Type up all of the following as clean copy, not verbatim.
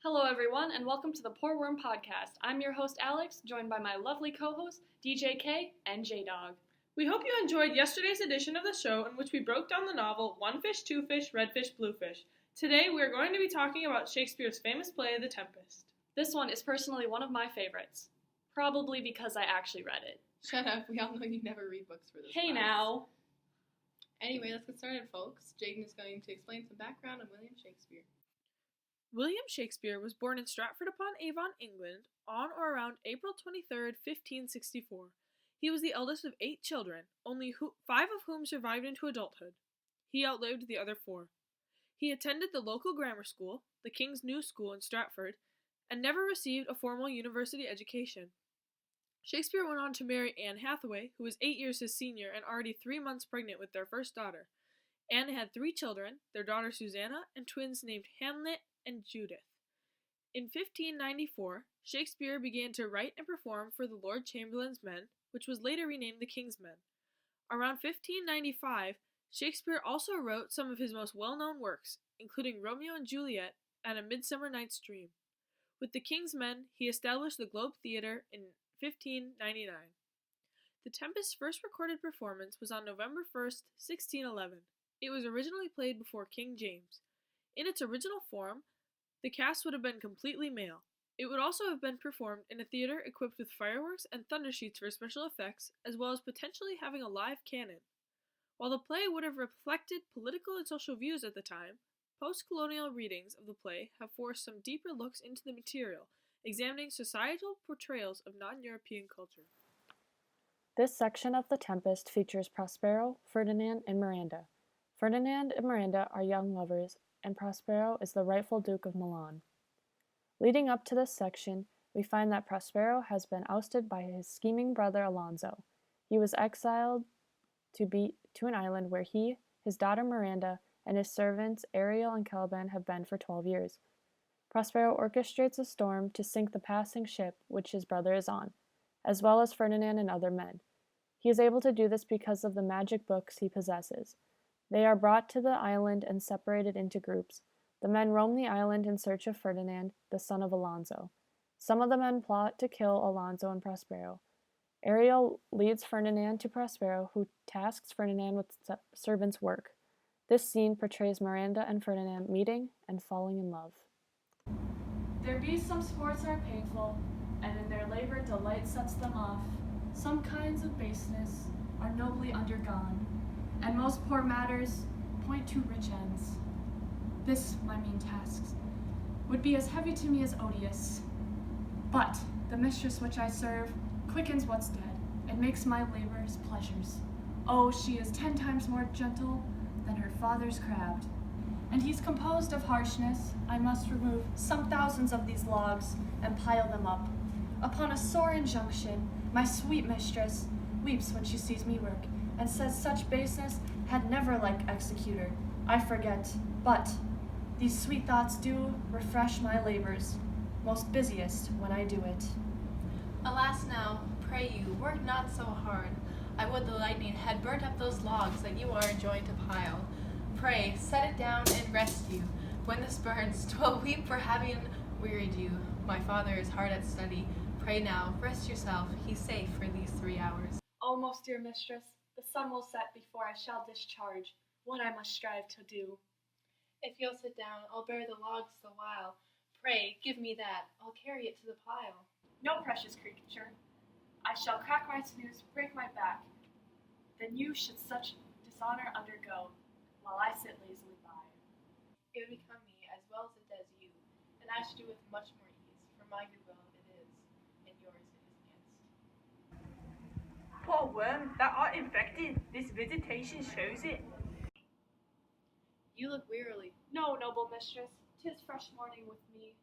Hello, everyone, and welcome to the Poor Worm Podcast. I'm your host, Alex, joined by my lovely co-hosts, DJ K and J-Dog. We hope you enjoyed yesterday's edition of the show in which we broke down the novel One Fish, Two Fish, Red Fish, Blue Fish. Today, we are going to be talking about Shakespeare's famous play, The Tempest. This one is personally one of my favorites, probably because I actually read it. Shut up, we all know you never read books for this Hey class. now! Anyway, let's get started, folks. Jaden is going to explain some background on William Shakespeare. William Shakespeare was born in Stratford-upon-Avon, England, on or around April 23, 1564. He was the eldest of 8 children, only 5 of whom survived into adulthood. He outlived the other 4. He attended the local grammar school, the King's New School in Stratford, and never received a formal university education. Shakespeare went on to marry Anne Hathaway, who was 8 years his senior and already 3 months pregnant with their first daughter. Anne had 3 children, their daughter Susanna, and twins named Hamlet and Judith. In 1594, Shakespeare began to write and perform for the Lord Chamberlain's Men, which was later renamed the King's Men. Around 1595, Shakespeare also wrote some of his most well-known works, including Romeo and Juliet and A Midsummer Night's Dream. With the King's Men, he established the Globe Theatre in 1599. The Tempest's first recorded performance was on November 1st, 1611. It was originally played before King James. In its original form, the cast would have been completely male. It would also have been performed in a theater equipped with fireworks and thunder sheets for special effects, as well as potentially having a live cannon. While the play would have reflected political and social views at the time, post-colonial readings of the play have forced some deeper looks into the material, examining societal portrayals of non-European culture. This section of The Tempest features Prospero, Ferdinand, and Miranda. Ferdinand and Miranda are young lovers, and Prospero is the rightful Duke of Milan. Leading up to this section, we find that Prospero has been ousted by his scheming brother Alonso. He was exiled to an island where he, his daughter Miranda, and his servants Ariel and Caliban have been for 12 years. Prospero orchestrates a storm to sink the passing ship which his brother is on, as well as Ferdinand and other men. He is able to do this because of the magic books he possesses. They are brought to the island and separated into groups. The men roam the island in search of Ferdinand, the son of Alonso. Some of the men plot to kill Alonso and Prospero. Ariel leads Ferdinand to Prospero, who tasks Ferdinand with servants' work. This scene portrays Miranda and Ferdinand meeting and falling in love. There be some sports are painful, and in their labor delight sets them off. Some kinds of baseness are nobly undergone, and most poor matters point to rich ends. This, my mean tasks, would be as heavy to me as odious. But the mistress which I serve quickens what's dead, and makes my labors pleasures. Oh, she is 10 times more gentle than her father's crabbed. And he's composed of harshness. I must remove some thousands of these logs, and pile them up. Upon a sore injunction, my sweet mistress weeps when she sees me work, and says such baseness had never like executor. I forget, but these sweet thoughts do refresh my labors, most busiest when I do it. Alas now, pray you, work not so hard. I would the lightning had burnt up those logs that you are enjoined to pile. Pray, set it down and rest you. When this burns, 'twill weep for having wearied you. My father is hard at study. Pray now, rest yourself, he's safe for these 3 hours. O most dear mistress, the sun will set before I shall discharge what I must strive to do. If you'll sit down, I'll bear the logs the while. Pray, give me that, I'll carry it to the pile. No, precious creature, I shall crack my snooze, break my back. Then you should such dishonor undergo, while I sit lazily by. It would become me as well as it does you, and I should do with much more ease, for my goodwill it is, and yours it is against. Poor worm, thou art infected. This visitation shows it. You look wearily. No, noble mistress, 'tis fresh morning with me.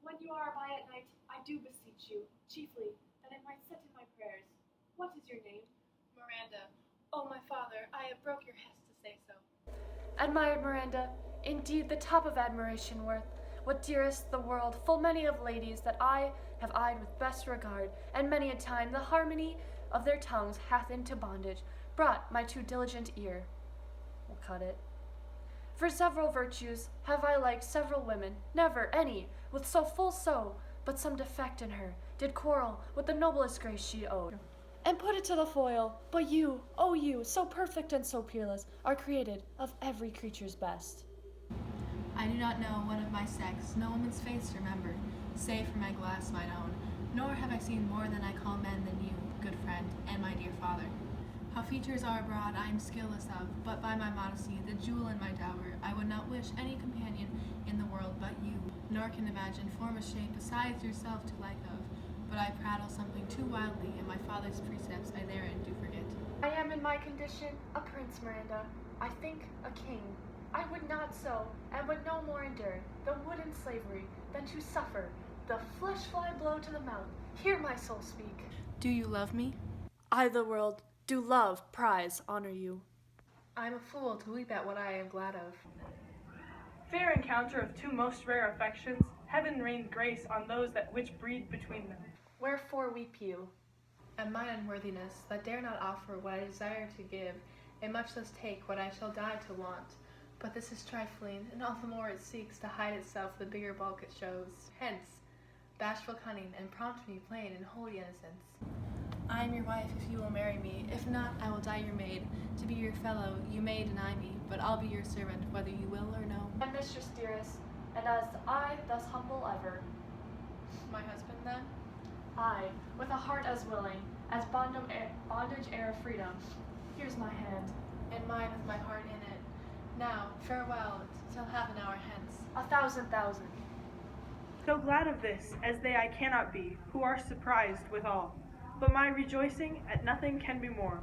When you are by at night, I do beseech you, chiefly, that I might sit in my prayers. What is your name? Miranda, oh my father, I have broke your hest to say so. Admired Miranda, indeed the top of admiration worth, what dearest the world, full many of ladies that I have eyed with best regard, and many a time the harmony of their tongues hath into bondage brought my too diligent ear. We'll cut it. For several virtues have I like several women, never any, with so full so, but some defect in her, did quarrel with the noblest grace she owed. And put it to the foil, but you, oh you, so perfect and so peerless, are created of every creature's best. I do not know one of my sex, no woman's face remember, save for my glass mine own, nor have I seen more than I call men than you, good friend, and my dear father. How features are abroad I am skilless of, but by my modesty, the jewel in my dower, I would not wish any companion in the world but you, nor can imagine form a shape besides yourself to like of, but I prattle something too wildly, and my father's precepts I therein do forget. I am in my condition a prince, Miranda, I think a king. I would not so, and would no more endure the wooden slavery than to suffer the flesh-fly blow to the mouth. Hear my soul speak. Do you love me? I, the world, do love, prize, honor you. I am a fool to weep at what I am glad of. Fair encounter of two most rare affections, heaven rained grace on those that which breed between them. Wherefore weep you? And mine unworthiness, that dare not offer what I desire to give, and much less take what I shall die to want. But this is trifling, and all the more it seeks to hide itself the bigger bulk it shows. Hence, bashful cunning, and prompt me plain and holy innocence. I am your wife if you will marry me, if not, I will die your maid. To be your fellow, you may deny me, but I'll be your servant, whether you will or no. And mistress dearest, and as I thus humble ever, My husband, then? I, with a heart as willing as bondage heir of freedom, here's my hand. And mine with my heart in it. Now, farewell, till half an hour hence. 1,000,000. So glad of this, as they I cannot be, who are surprised withal. But my rejoicing at nothing can be more.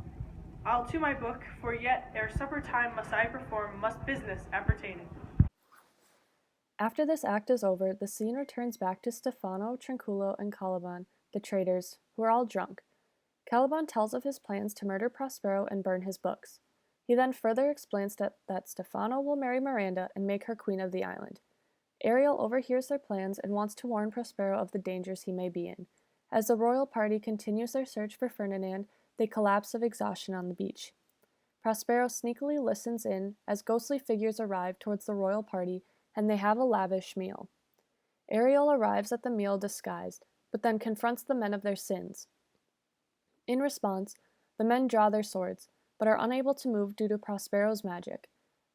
I'll to my book, for yet ere supper time must I perform must business appertaining. After this act is over, the scene returns back to Stefano, Trinculo, and Caliban, the traitors, who are all drunk. Caliban tells of his plans to murder Prospero and burn his books. He then further explains that Stefano will marry Miranda and make her queen of the island. Ariel overhears their plans and wants to warn Prospero of the dangers he may be in. As the royal party continues their search for Ferdinand, they collapse of exhaustion on the beach. Prospero sneakily listens in as ghostly figures arrive towards the royal party, and they have a lavish meal. Ariel arrives at the meal disguised, but then confronts the men of their sins. In response, the men draw their swords, but are unable to move due to Prospero's magic.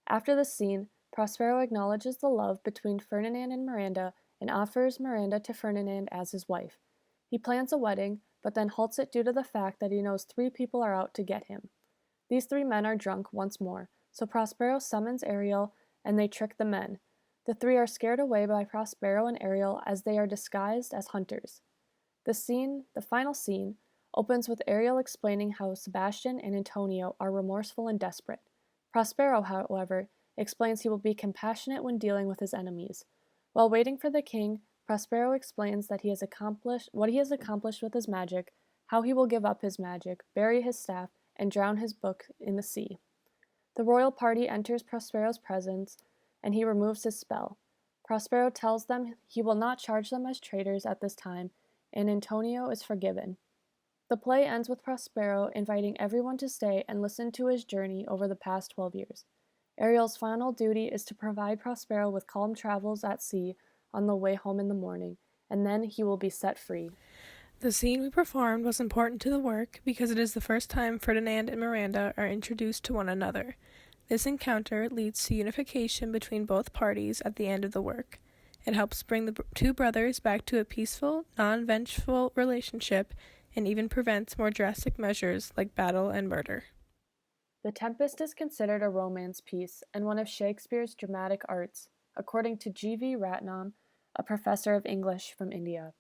After this scene, Prospero acknowledges the love between Ferdinand and Miranda and offers Miranda to Ferdinand as his wife. He plans a wedding, but then halts it due to the fact that he knows 3 people are out to get him. These 3 men are drunk once more, so Prospero summons Ariel and they trick the men. The 3 are scared away by Prospero and Ariel as they are disguised as hunters. The final scene, opens with Ariel explaining how Sebastian and Antonio are remorseful and desperate. Prospero, however, explains he will be compassionate when dealing with his enemies. While waiting for the king, Prospero explains that what he has accomplished with his magic, how he will give up his magic, bury his staff, and drown his book in the sea. The royal party enters Prospero's presence, and he removes his spell. Prospero tells them he will not charge them as traitors at this time, and Antonio is forgiven. The play ends with Prospero inviting everyone to stay and listen to his journey over the past 12 years. Ariel's final duty is to provide Prospero with calm travels at sea on the way home in the morning, and then he will be set free. The scene we performed was important to the work because it is the first time Ferdinand and Miranda are introduced to one another. This encounter leads to unification between both parties at the end of the work. It helps bring the 2 brothers back to a peaceful, non-vengeful relationship and even prevents more drastic measures like battle and murder. The Tempest is considered a romance piece and one of Shakespeare's dramatic arts, according to G.V. Ratnam, a professor of English from India.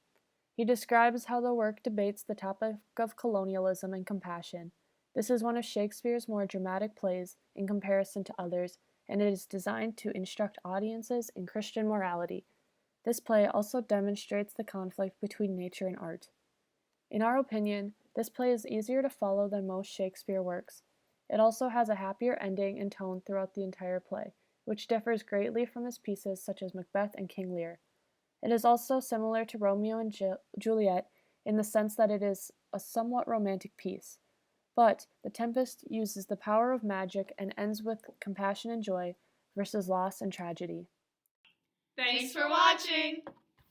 He describes how the work debates the topic of colonialism and compassion. This is one of Shakespeare's more dramatic plays in comparison to others, and it is designed to instruct audiences in Christian morality. This play also demonstrates the conflict between nature and art. In our opinion, this play is easier to follow than most Shakespeare works. It also has a happier ending and tone throughout the entire play, which differs greatly from his pieces such as Macbeth and King Lear. It is also similar to Romeo and Juliet in the sense that it is a somewhat romantic piece. But The Tempest uses the power of magic and ends with compassion and joy versus loss and tragedy. Thanks for watching!